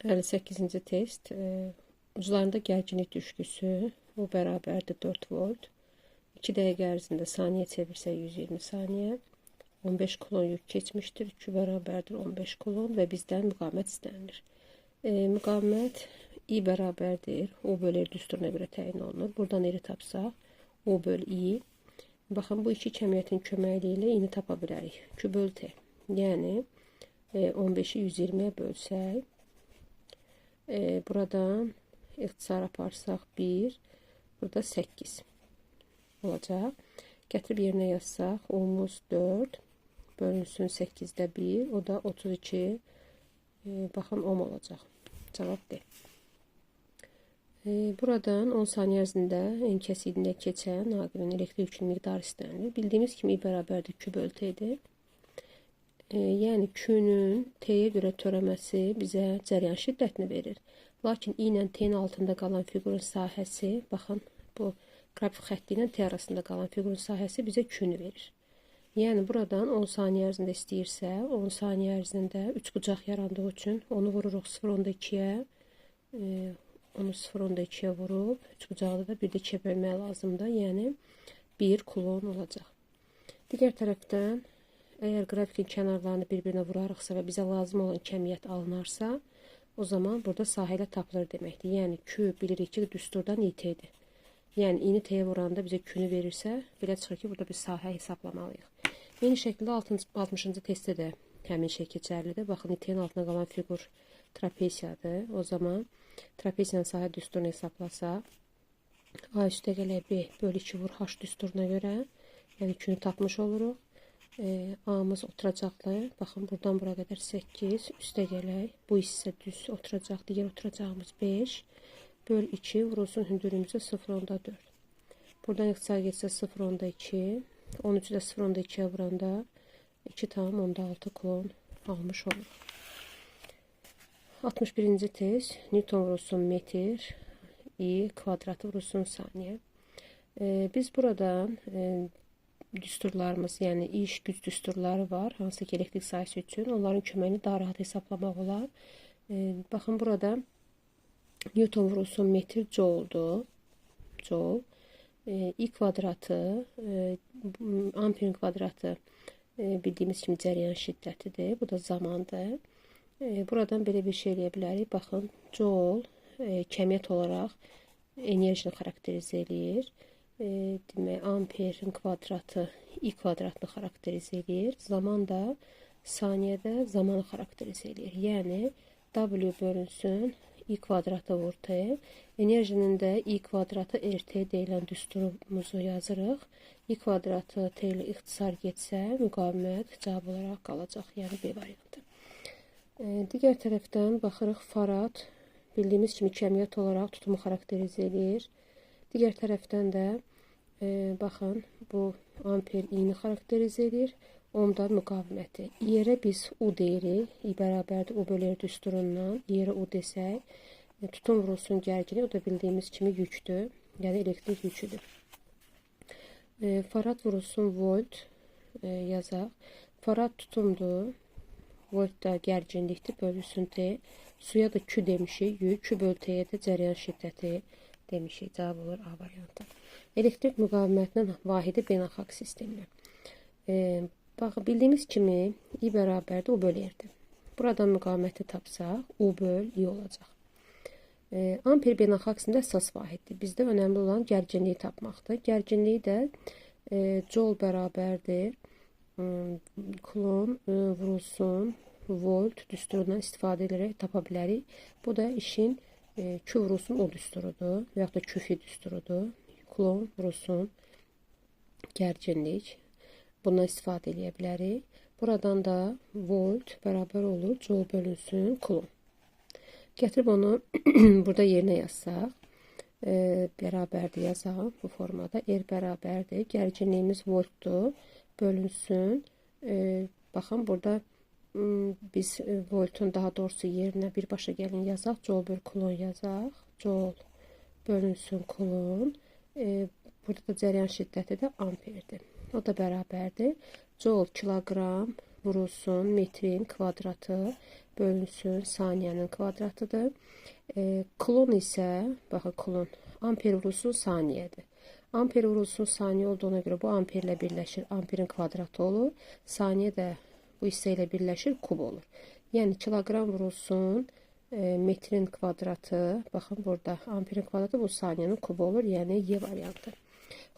58-ci test. Uclarında gərginlik düşküsü. Bu bərabərdir 4 volt. 2 dəqiqə ərzində saniyə çevirsə 120 saniyə. 15 kulon yük keçmişdir. 2 bərabərdir 15 kulon və bizdən müqavimət istənilir. Müqavimət I bərabərdir. O bölü R düsturuna görə təyin olunur. Buradan R tapsaq, O bölü I. Baxın, bu iki kəmiyyətin köməkliyi ilə I-ni tapa bilərik. Q bölü T. Yəni 15-i 120-yə bölsək, buradan ixtisar aparsaq 1, burada 8 olacaq. Gətirib yerinə yazsaq, O'muz 4 bölünsün 8-də 1, o da 32, baxın 10 olacaq. Cavab D. Buradan 10 saniyə ərzində en kəsiyində keçən naqilin elektrik yükünün miqdarı istənilir. Bildiyimiz kimi I bərabərdir Q bölü T'dir. Yəni Q-nün T-yə görə törəməsi bizə cəryan şiddətini verir. Lakin I ilə T-nin altında qalan fiqurun sahəsi, baxın, bu qrafik xətti ilə T arasında qalan fiqurun sahəsi bizə Q-nü verir. Yəni buradan 10 saniyə ərzində istəyirsə, 10 saniyə ərzində 3 bucaq yarandığı üçün onu vururuq 0.2-yə, onu 0.2-yə vurub, 3 bucağı da bir də 2-yə bölmək lazımdır. Yəni 1 kulon olacaq. Digər tərəfdən, əgər qrafikin kənarlarını bir-birinə vurarıqsa və bizə lazım olan kəmiyyət alınarsa, o zaman burada sahə ilə tapılır deməkdir. Yəni Q bilirik ki, düsturdan İT-dir. Yəni I-ni T-yə vuranda bizə Q-nü verirsə, belə çıxır ki, burada bir sahə hesablamalıyıq. Eyni şəkildə 60-cı testdə də həmin şey keçərlidir. Baxın, İT-nin altına qalan fiqur trapesiyadır. O zaman trapesiyanın sahə düsturunu hesablasaq, A üstə gələk B bölü 2 vur H düsturuna görə, yəni Q-nü tapmış oluruq. A-mız oturacaqdır. Baxın, buradan bura qədər 8, üstə gələk. Bu hissə düz oturacaq, digər oturacağımız 5. Böl 2 vurulsun hündürlüyümüzə 0.4. Buradan ixtisar getsə 0.2. 13-ü də 0.2-yə vuranda 2,6 kulon almış olur. 61-ci test. Newton vurulsun metr, I kvadratı vurulsun saniyə. Biz buradan düsturlarımız, yəni iş güc düsturları var, hansı ki elektrik sahəsi üçün. Onların köməyini daha rahat hesablamaq olar. Baxın, burada Newton vurulsun metr jouldur. Joule. I kvadratı, amperin kvadratı bildiyimiz kimi cəryan şiddətidir. Bu da zamandır. Buradan belə bir şey eləyə bilərik. Baxın, joule kəmiyyət olaraq enerjini xarakterizə eləyir. Demək, amperin kvadratı I kvadratını xarakterizə eləyir. Zaman da saniyədə zamanı xarakterizə eləyir. Yəni, W bölünsün I kvadratı vur T. Enerjinin də I kvadratı RT deyilən düsturumuzu yazırıq. I kvadratı T ilə ixtisar getsə, müqavimət cavab olaraq qalacaq. Yəni, B variantı. Digər tərəfdən baxırıq, farad bildiyimiz kimi kəmiyyət olaraq tutumu xarakterizə eləyir. Digər tərəfdən də baxın, bu amper I-ni xarakterizə edir. Onda müqaviməti. Yerə biz U deyirik. I bərabərdir U bölü R düsturundan. Yerə U desək, tutum vurulsun gərginlik, o da bildiyimiz kimi yükdür. Yəni elektrik yüküdür. Farad vurulsun volt yazaq. Farad tutumdur. Volt da gərginlikdir. Bölünsün T. Suya da Q demişik. Q bölü T'yə də cəryan şiddəti demişik. Cavab olur A variantı. Elektrik müqavimətinin vahidi beynəlxalq sistemdir. Baxın, bildiyimiz kimi I bərabərdir U bölü R-dir. Buradan müqaviməti tapsaq, U böl I olacaq. Amper beynəlxalq sistemdə əsas vahiddir. Bizdə önəmli olan gərginliyi tapmaqdır. Gərginliyi də joule bərabərdir. Kulon vurulsun volt düsturundan istifadə edərək tapa bilərik. Bu da işin Q vurulsun O düsturudur və yaxud da QF düsturudur. Kulon vurulsun gərginlik. Bundan istifadə edə bilərik. Buradan da volt bərabər olur joule bölünsün kulon. Gətirib onu burada yerinə yazsaq, bərabərdir yazaq bu formada. R bərabərdir. Gərginliyimiz voltdur. Bölünsün. Baxın, burada biz voltun daha doğrusu yerinə birbaşa gəlin yazaq. Joule bölü kulon yazaq. Joule bölünsün kulon. Burada da cəryan şiddəti də amperdir. O da bərabərdir. Joule kiloqram vurulsun metrin kvadratı bölünsün saniyənin kvadratıdır. Klon isə, baxın klon, amper vurulsun saniyədir. Amper vurulsun saniyə olduğuna görə bu amperlə birləşir, amperin kvadratı olur. Saniyə də bu hissə ilə birləşir, kub olur. Yəni kiloqram vurulsun metrin kvadratı, baxın burada amperin kvadratı bu saniyənin kubu olur, yəni Y variantı.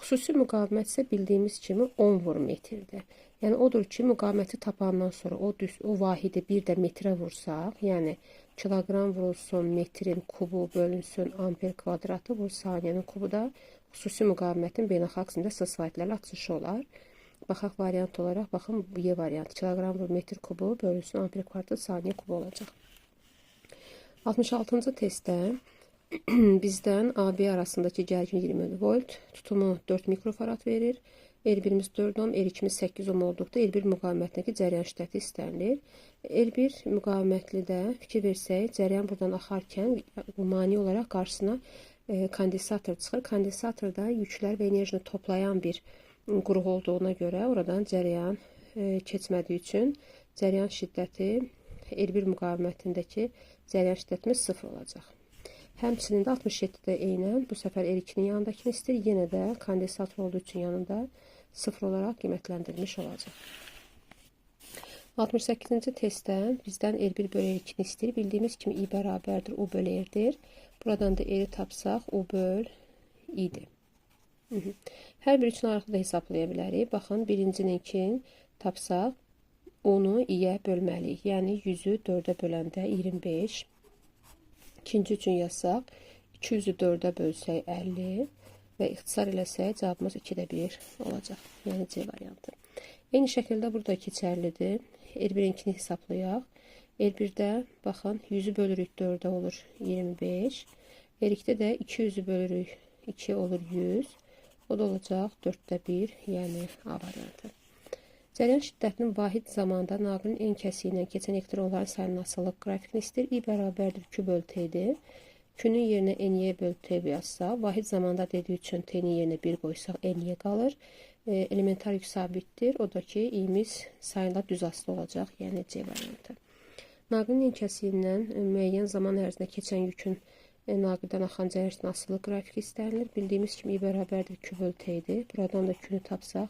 Xüsusi müqavimət isə bildiyimiz kimi 10 vur metrdir. Yəni odur ki, müqaviməti tapandan sonra o vahidi bir də metrə vursaq, yəni kiloqram vurulsun metrin kubu bölünsün amper kvadratı bu saniyənin kubu da xüsusi müqavimətin beynəlxalq sinində slaydlarla açılışı olar. Baxaq variant olaraq, baxın bu Y variantı. Kiloqram vur metr kubu bölünsün amper kvadratı saniyə kubu olacaq. 66-cı testdə bizdən AB arasındakı gərgin 20 volt, tutumu 4 mikrofarad verir. L1-imiz 4 ohm, L2-imiz 8 ohm olduqda L1 müqavimətindəki cəryan şiddəti istənilir. L1 müqavimətlidə fikir versək, cəryan buradan axarkən mani olaraq qarşısına kondensator çıxır. Kondensatorda yüklər və enerjini toplayan bir qurğu olduğuna görə oradan cəryan keçmədiyi üçün cəryan şiddəti L1 müqavimətindəki cəryan şiddətimiz 0 olacaq. Həmçinin də 67-də eynən bu səfər L2-nin yanındakini istəyir. Yenə də kondensator olduğu üçün yanında 0 olaraq qiymətləndirilmiş olacaq. 68-ci testdə bizdən L1 bölü L2-ni istəyir. Bildiyimiz kimi I bərabərdir U bölü R-dir. Buradan da R-i tapsaq U böl I-dir. Hər bir üçün arxada hesablaya bilərik. Baxın, birincinin tapsaq onu I-yə bölməliyik. Yəni 100-ü 4-ə böləndə 25. İkinci üçün yazsaq 200-ü 4-ə bölsək 50 və ixtisar eləsək cavabımız 2-də 1 olacaq. Yəni C variantı. Eyni şəkildə burada keçərlidir. L1-inkini hesablayaq. L1-də baxın 100-ü bölürük 4-ə olur 25. L2-də də 200-ü bölürük 2 olur 100. O da olacaq 4-də 1, yəni A variantı. Cəryan şiddətinin vahid zamanda naqilin en kəsiyi ilə keçən elektronların sayının asılıq qrafikini istəyir. I bərabərdir Q bölü T-dir. Q-nün yerinə NY bölü T yazsaq, vahid zamanda dediyi üçün T-nin yerinə 1 qoysaq NY qalır. Elementar yük sabitdir. O da ki, I-miz sayında düz asılı olacaq, yəni C variantı. Naqilin en kəsiyindən müəyyən zaman ərzində keçən yükün naqildən axan cəryan asılıq qrafiki istənilir. Bildiyimiz kimi I bərabərdir Q bölü T-dir. Buradan da Q-nü tapsaq,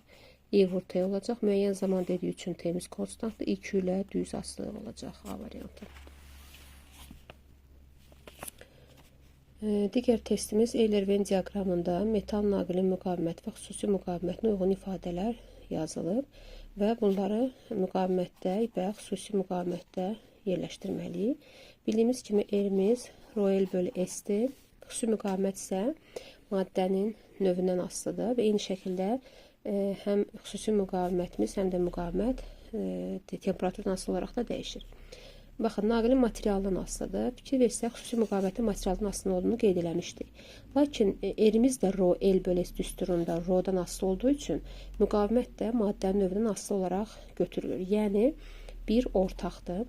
I vur T olacaq. Müəyyən zaman dediyi üçün T-miz konstantdır. I-Q ilə düz asılı olacaq A variantı. Digər testimiz Euler-Venn diaqramında metal naqilin müqaviməti və xüsusi müqavimətinə uyğun ifadələr yazılıb və bunları müqavimətdə və xüsusi müqavimətdə yerləşdirməliyik. Bildiyimiz kimi R-miz ρL bölü S-dir. Xüsusi müqavimət isə maddənin növündən asılıdır və eyni şəkildə həm xüsusi müqavimətimiz, həm də müqavimət temperaturdan asılı olaraq da dəyişir. Baxın, naqilin materialından asılıdır. Fikir versək, xüsusi müqavimətin materialdan asılı olduğunu qeyd eləmişdik. Lakin R-miz də ρL bölü S düsturunda ρ-dan asılı olduğu üçün müqavimət də maddənin növündən asılı olaraq götürülür. Yəni, bir ortaqdır.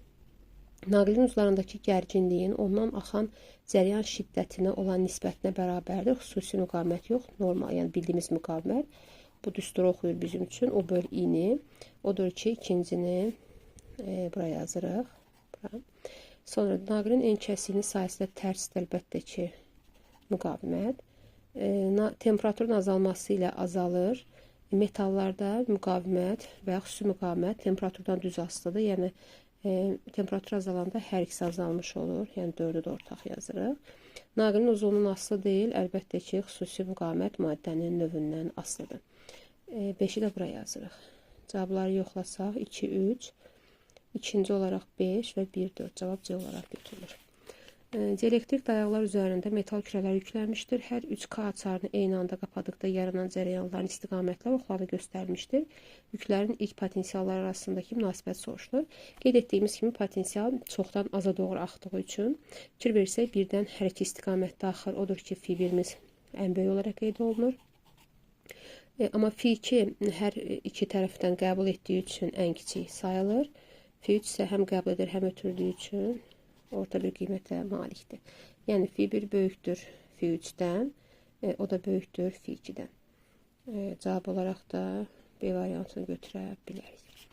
Naqilin uclarındakı gərginliyin ondan axan cəryan şiddətinə olan nisbətinə bərabərdir. Xüsusi müqavimət yox, normal, yəni bildiyimiz müqavimət. Bu düsturu oxuyur bizim üçün. O böl I-ni. Odur ki, ikincini buraya yazırıq. Sonra naqilin en kəsiyinin sayəsində tərsdir əlbəttə ki, müqavimət. Temperaturun azalması ilə azalır. Metallarda müqavimət və xüsusi müqavimət temperaturdan düz asılıdır. Yəni, temperatur azalanda hər ikisi azalmış olur. Yəni, 4-ü də ortaq yazırıq. Naqilin uzunluğunun asılı deyil. Əlbəttə ki, xüsusi müqavimət maddənin növündən asılıdır. 5-i də buraya yazırıq. Cavabları yoxlasaq 2, 3. İkinci olaraq 5 və 1, 4 cavab C olaraq götürülür. Dielektrik dayaqlar üzərində metal kürələr yüklənmişdir. Hər 3K açarını eyni anda qapadıqda yaranan cərəyanların istiqamətlər oxlarda göstərilmişdir. Yüklərin ilk potensialları arasındakı münasibət soruşulur. Qeyd etdiyimiz kimi potensial çoxdan aza doğru axdığı üçün fikir versək, birdən hər iki istiqamət daxil odur ki, F1-miz ən böyük olaraq qeyd olunur. Amma F2 hər iki tərəfdən qəbul etdiyi üçün ən kiçik sayılır. F3 isə həm qəbul edir, həm ötürdüyü üçün orta bir qiymətə malikdir. Yəni F1 böyükdür F3-dən, o da böyükdür F2-dən. Cavab olaraq da B variantını götürə bilərik.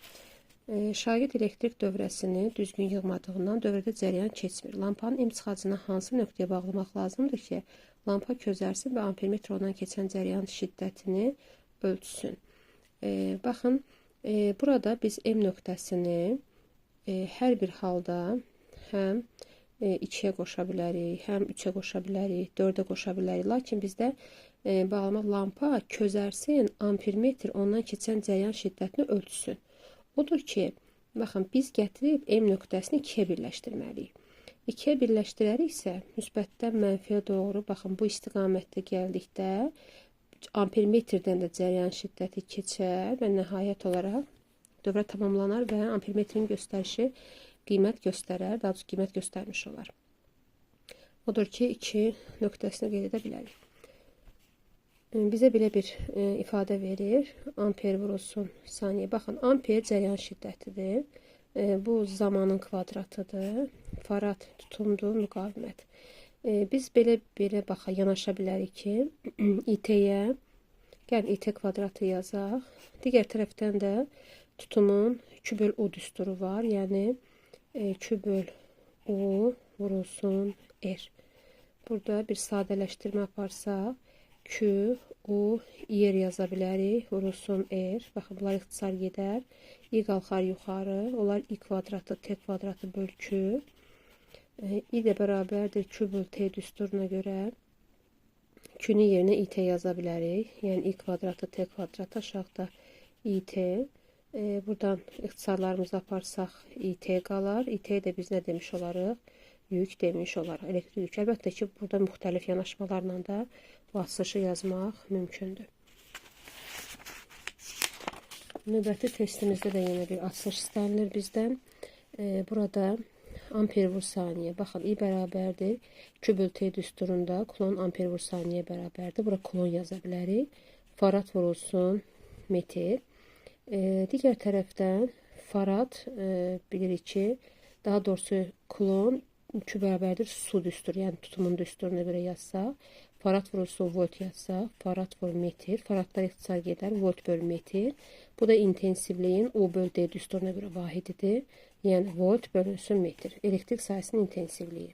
Şagird elektrik dövrəsini düzgün yığmadığından dövrədə cərəyan keçmir. Lampanın M çıxacına hansı nöqtəyə bağlamaq lazımdır ki, lampa közərsin və ampermetr ondan keçən cərəyan şiddətini ölçsün. Baxın, burada biz M nöqtəsini hər bir halda həm 2-yə qoşa bilərik, həm 3-ə qoşa bilərik, 4-ə qoşa bilərik. Lakin bizdə bağlama lampa közərsin, ampermetr ondan keçən cərəyan şiddətini ölçsün. Odur ki, baxın, biz gətirib M nöqtəsini 2-yə birləşdirməliyik. 2-yə birləşdirəriksə, müsbətdən mənfiyə doğru, baxın, bu istiqamətdə gəldikdə ampermetrdən də cərəyan şiddəti keçər və nəhayət olaraq dövrə tamamlanar və ampermetrin göstərişi qiymət göstərər, daha doğrusu qiymət göstərmiş olar. Odur ki, 2 nöqtəsini qeyd edə bilərik. Bizə belə bir ifadə verir. Amper vurulsun saniyə. Baxın, amper cərəyan şiddətidir. Bu zamanın kvadratıdır. Farad tutumdur, müqavimət. Biz belə yanaşa bilərik ki, IT-yə, gəlin IT kvadratı yazaq. Digər tərəfdən də tutumun 2/U düsturu var. Yəni 2/U vurulsun R. Burada bir sadələşdirmə aparsaq, Q, U, yer yaza bilərik, vurulsun R. Baxın, bunlar ixtisar gedər. I qalxar yuxarı, onlar I kvadratı, T kvadratı böl Q. I də bərabərdir Q/T düsturuna görə Q-nün yerinə IT yaza bilərik. Yəni I kvadratı, T kvadratı, aşağıda IT. Buradan ixtisarlarımızı aparsaq IT qalar. IT-yə də biz nə demiş olarıq? Yük demiş olaraq, elektrik yük. Əlbəttə ki, burada müxtəlif yanaşmalarla da bu açılışı yazmaq mümkündür. Növbəti testimizdə də yenə bir açılış istənilir bizdən. Burada amper vur saniyə. Baxın, I bərabərdir. Q/T düsturunda kulon amper vur saniyə bərabərdir. Bura kulon yaza bilərik. Farad vurulsun metr. Digər tərəfdən farad bilirik ki, daha doğrusu kulon Q bərabərdir su düsturu, yəni tutumun düsturuna görə yazsaq, farad vurulsun volt yazsaq, farad vur metr, faradlar ixtisar gedər, volt böl metr. Bu da intensivliyin U/D düsturuna görə vahididir, yəni volt bölünsün metr, elektrik sayəsinin intensivliyi.